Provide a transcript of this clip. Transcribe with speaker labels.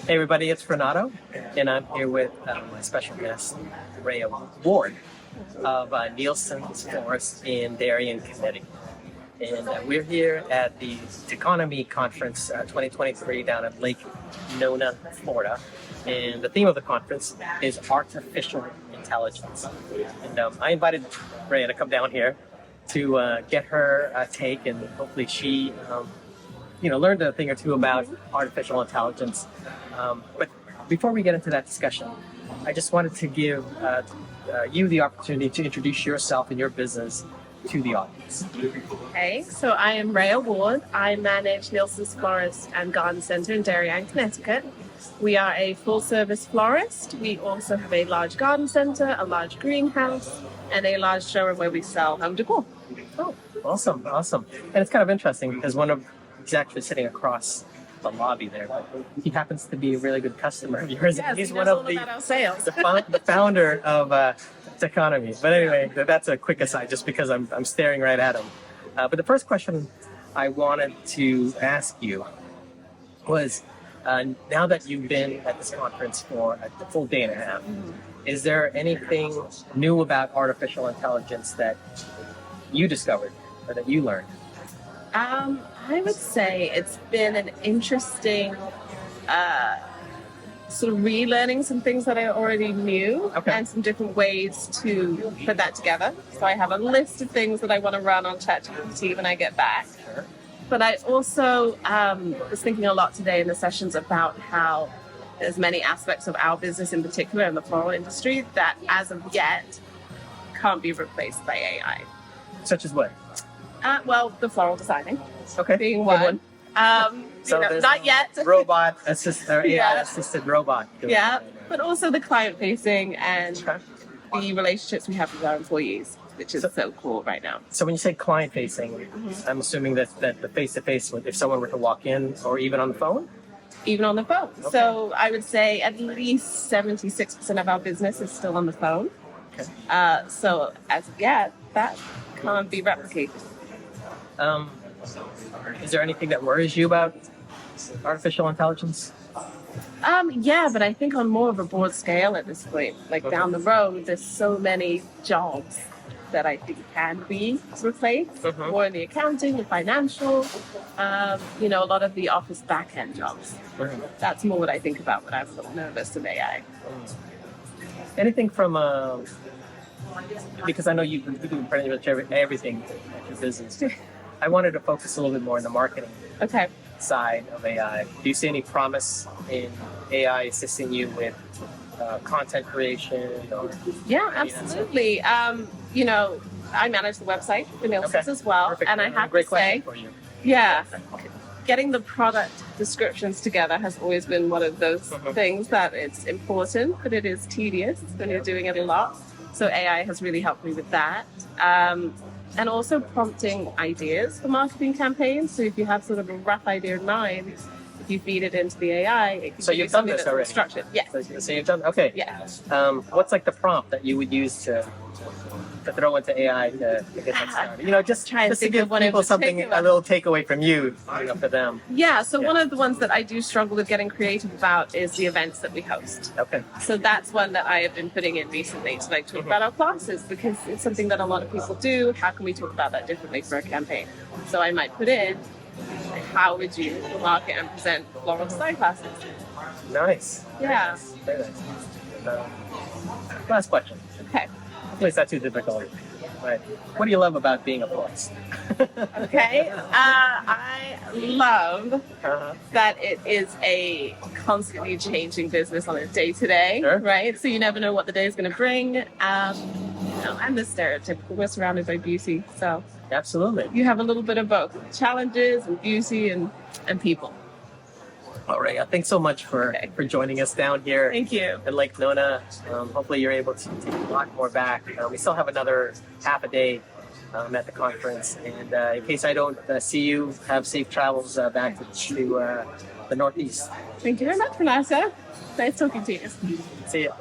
Speaker 1: Hey everybody, it's Renato, and I'm here with my special guest, Raya Ward of Nielsen's Florist in Darien, Connecticut. And we're here at the Economy Conference 2023 down at Lake Nona, Florida. And the theme of the conference is artificial intelligence. And I invited Raya to come down here to get her take, and hopefully she learned a thing or two about artificial intelligence. But before we get into that discussion, I just wanted to give you the opportunity to introduce yourself and your business to the audience.
Speaker 2: Okay, so I am Raya Ward. I manage Nielsen's Florist and Garden Center in Darien, Connecticut. We are a full-service florist. We also have a large garden center, a large greenhouse, and a large showroom where we sell home decor.
Speaker 1: Oh, awesome. And it's kind of interesting because he's actually sitting across the lobby there, but he happens to be a really good customer of yours.
Speaker 2: Yes,
Speaker 1: he's
Speaker 2: he
Speaker 1: one
Speaker 2: knows
Speaker 1: of
Speaker 2: all about our sales.
Speaker 1: the founder of Economy. But anyway, that's a quick aside just because I'm staring right at him. But the first question I wanted to ask you was, now that you've been at this conference for a full day and a half, is there anything new about artificial intelligence that you discovered or that you learned?
Speaker 2: I would say it's been an interesting sort of relearning some things that I already knew, and some different ways to put that together. So I have a list of things that I want to run on ChatGPT when I get back.
Speaker 1: Sure.
Speaker 2: But I also was thinking a lot today in the sessions about how there's many aspects of our business, in particular in the floral industry, that as of yet can't be replaced by AI.
Speaker 1: Such as what?
Speaker 2: Well, the floral designing being
Speaker 1: one. So
Speaker 2: not yet.
Speaker 1: Robot assisted, AI assisted robot.
Speaker 2: But also the client facing and the relationships we have with our employees, which is so cool right now.
Speaker 1: So when you say client facing, I'm assuming that the face to face, if someone were to walk in, or even on the phone.
Speaker 2: Even on the phone. Okay. So I would say at least 76% of our business is still on the phone.
Speaker 1: Okay.
Speaker 2: So as of yet, that can't be replicated.
Speaker 1: Is there anything that worries you about artificial intelligence?
Speaker 2: Yeah, but I think on more of a broad scale at this point. Like down the road, there's so many jobs that I think can be replaced. More in the accounting and financial, a lot of the office back-end jobs. That's more what I think about when I'm a little nervous of AI.
Speaker 1: Anything from because I know you do pretty much everything at your business. I wanted to focus a little bit more on the marketing side of AI. Do you see any promise in AI assisting you with content creation?
Speaker 2: Yeah, absolutely. I manage the website for Nielsen's as well.
Speaker 1: Perfect.
Speaker 2: And I have
Speaker 1: to
Speaker 2: say,
Speaker 1: for you.
Speaker 2: Getting the product descriptions together has always been one of those things that it's important, but it is tedious when you're doing it a lot. So AI has really helped me with that. And also prompting ideas for marketing campaigns. So if you have sort of a rough idea in mind, if you feed it into the AI, it can
Speaker 1: so you've done this already?
Speaker 2: Structured. Yes.
Speaker 1: So you've done, okay.
Speaker 2: Yeah.
Speaker 1: What's like the prompt that you would use to throw into AI to get that started? Just to give people something, a little takeaway from you, for them.
Speaker 2: Yeah, so one of the ones that I do struggle with getting creative about is the events that we host.
Speaker 1: Okay.
Speaker 2: So that's one that I have been putting in recently to talk about our classes, because it's something that a lot of people do. How can we talk about that differently for a campaign? So I might put in, how would you market and present floral design classes?
Speaker 1: Nice.
Speaker 2: Yeah.
Speaker 1: Nice. Very nice. Last question.
Speaker 2: Okay.
Speaker 1: Hopefully it's not too difficult. Right. What do you love about being a florist?
Speaker 2: Okay. I love that it is a constantly changing business on a day-to-day, right? So you never know what the day is going to bring. And the stereotypical, we're surrounded by beauty. So
Speaker 1: absolutely.
Speaker 2: You have a little bit of both challenges and beauty and people.
Speaker 1: All right. Thanks so much for joining us down here.
Speaker 2: Thank you.
Speaker 1: At Lake Nona. Hopefully you're able to take a lot more back. We still have another half a day at the conference. And in case I don't see you, have safe travels back to the Northeast.
Speaker 2: Thank you very much, Vanessa. Nice talking to you.
Speaker 1: See you.